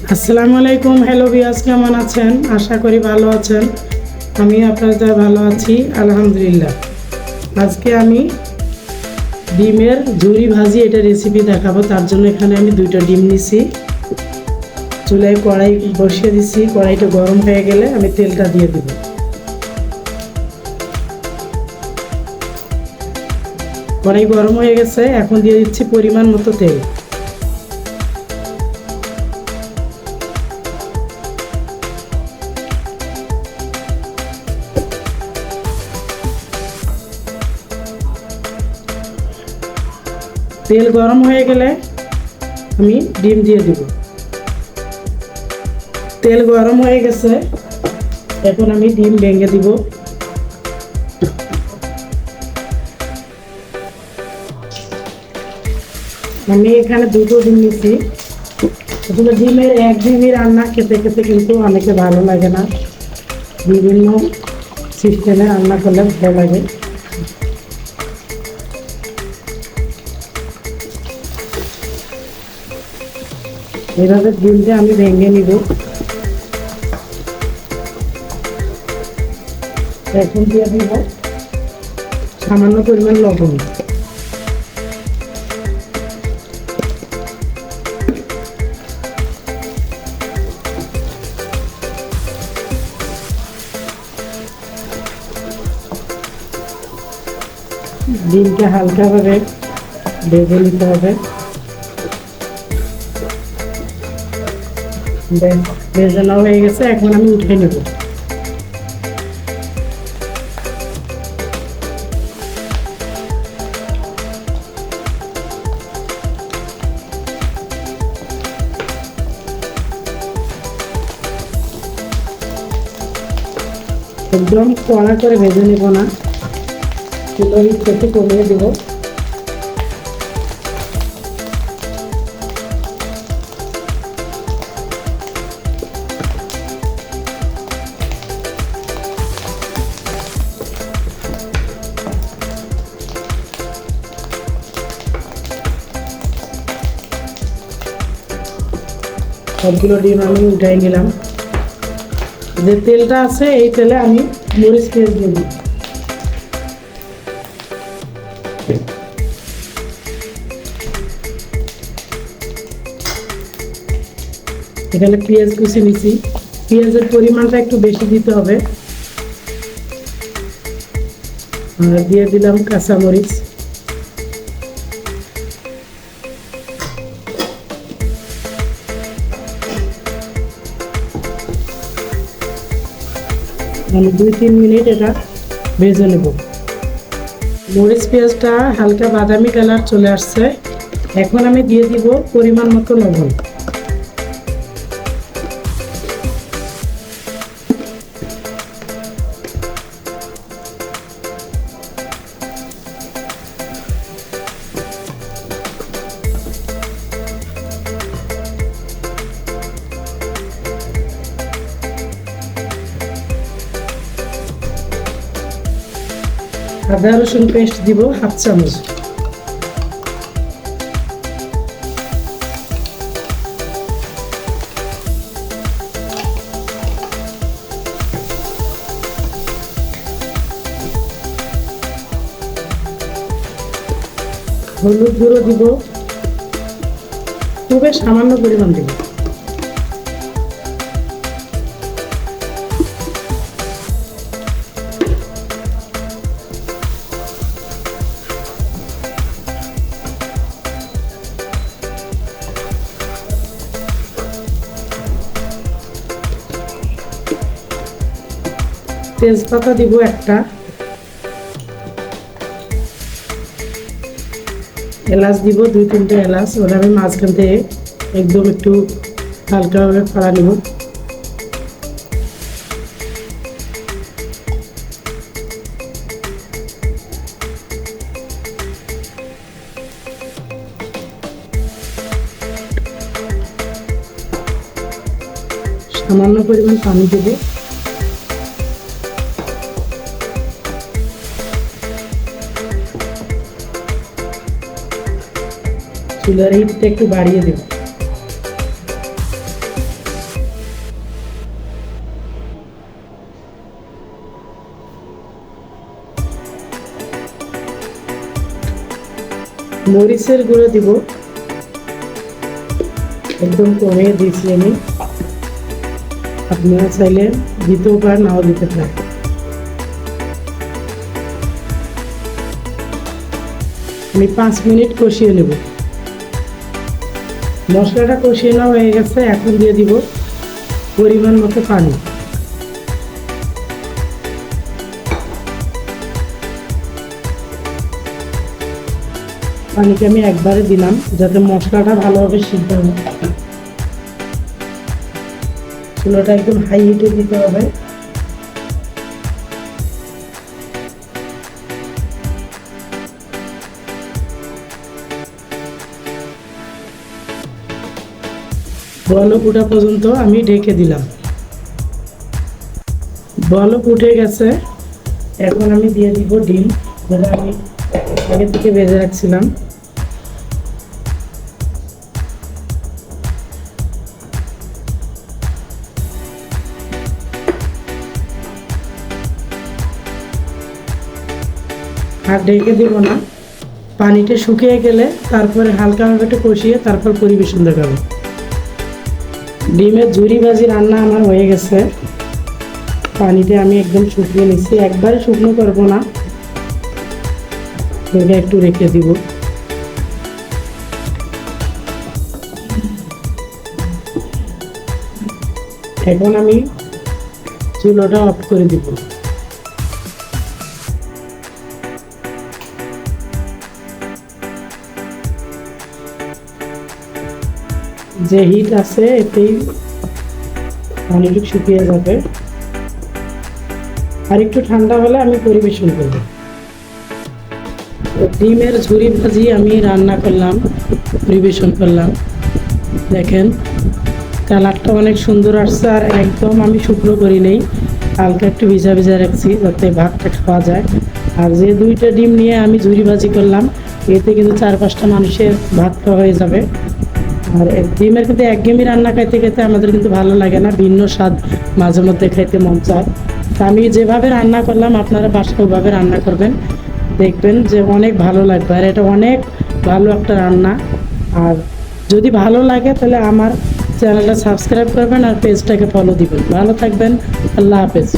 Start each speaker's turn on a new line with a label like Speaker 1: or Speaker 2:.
Speaker 1: আসসালামু আলাইকুম। Hello viewers, কেমন আছেন? আশা করি ভালো আছেন। আমি আপনাদের ভালো আছি, আলহামদুলিল্লাহ। আজকে আমি ডিমের ঝুরি ভাজি এটা রেসিপি দেখাবো। তার জন্য এখানে আমি 2টা ডিম নিছি, চুলায় কড়াই বসিয়ে দিছি। কড়াইটা গরম হয়ে গেলে আমি তেলটা দিয়ে দিব। কড়াই গরম হয়ে গেছে, এখন দিয়ে দিচ্ছি পরিমাণ মতো তেল। তেল গরম হয়ে গেলে আমি ডিম দিয়ে দিব। তেল গরম হয়ে গেছে, এখন আমি ডিম ভেঙে দিব। আমি এখানে 2টো ডিম নিয়েছি। আসলে ডিমের এক ডিমই রান্না খেতে খেতে কিন্তু অনেকে ভালো লাগে না, বিভিন্ন সিস্টেমে রান্না করলে ভালো লাগে। এভাবে ডিমটা আমি ভেঙে নিব। এখন দিয়ে দিব সামান্য পরিমাণ লবণ। ডিমটা হালকাভাবে ভেজে নিতে হবে। ভেজে নেওয়া হয়ে গেছে, এখন আমি উঠে নেব। একদম কড়া করে ভেজে নেব না, চুলোর হিটটাকে কমিয়ে দেব। সবগুলো ডিম আমি উঠাই নিলাম। যে তেলটা আছে এই তেলে আমি মরিচ পেঁয়াজ দিয়ে দিই। এখানে পেঁয়াজ কুচি নিচ্ছি। পেঁয়াজের পরিমাণটা একটু বেশি দিতে হবে। আর দিয়ে দিলাম কাঁচামরিচ। আমি 2-3 মিনিট এটা ভেজে নেব। মরিচ পেঁয়াজটা হালকা বাদামি কালার চলে আসছে, এখন আমি দিয়ে দিব পরিমাণ মতো লবণ। আদা রসুন পেস্ট দিব 1/2 চামচ। হলুদ গুঁড়ো দিব খুবই সামান্য পরিমাণ দিব। তেজপাতা দিব একটা, এলাচ দিব 2-3টে এলাচ। ওটা আমি মাঝখান থেকে একদম একটু হালকাভাবে ফাড়া নিব। সামান্য পরিমাণ পানি দেব। চুলার হিটটা একটু বাড়িয়ে দেব। মরিচের গুঁড়ো দিব, একদম কমিয়ে দিয়েছি আমি। আপনারা চাইলে দিতেও পারেন, নাও দিতে পারেন। আমি 5 মিনিট কষিয়ে নেব। মশলাটা কষিয়ে নেওয়া হয়ে গেছে, এখন দিয়ে দিব পরিমাণ মতো পানি। পানিকে আমি একবারে দিলাম যাতে মশলাটা ভালোভাবে সিদ্ধ হয়। চুলাটা একদম হাই হিটে দিতে হবে। বলক উঠা পর্যন্ত আমি ঢেকে দিলাম। বলক উঠে গেছে, এখন আমি দিয়ে দিব ডিম, যেটা আমি আগে থেকে ভেজে রাখছিলাম। আর ঢেকে দেব না, পানিটা শুকিয়ে গেলে তারপরে হালকাভাবে একটু কষিয়ে তারপর পরিবেশন দেখাবো। ডিমের ঝুরি ভাজি রান্না আমার হয়ে গেছে। পানিটা আমি একদম শুকিয়ে নিচ্ছি, একবারে শুকনো করবো না, এটা একটু রেখে দিব। এখন আমি চুলাটা অফ করে দিব। যে হিট আছে এতেই পানিটা শুকিয়ে যাবে। আর একটু ঠান্ডা হলে আমি পরিবেশন করব। ডিমের ঝুরি ভাজি আমি রান্না করলাম, পরিবেশন করলাম। দেখেন কালারটা অনেক সুন্দর আসছে, আর একদম আমি শুকনো করি নেই, হালকা একটু ভিজা ভিজা রাখছি যাতে ভাতটা খাওয়া যায়। আর যে 2টা ডিম নিয়ে আমি ঝুরি ভাজি করলাম, এতে কিন্তু 4-5টা মানুষের ভাত খাওয়া হয়ে যাবে। আর ডিমের কিন্তু একঘেয়েমি রান্না খাইতে খেতে আমাদের কিন্তু ভালো লাগে না, ভিন্ন স্বাদ মাঝে মধ্যে খাইতে মন চায়। তা আমি যেভাবে রান্না করলাম আপনারা বাসায় ওভাবে রান্না করবেন, দেখবেন যে অনেক ভালো লাগবে। আর এটা অনেক ভালো একটা রান্না। আর যদি ভালো লাগে তাহলে আমার চ্যানেলটা সাবস্ক্রাইব করবেন আর পেজটাকে ফলো দিবেন। ভালো থাকবেন, আল্লাহ হাফেজ।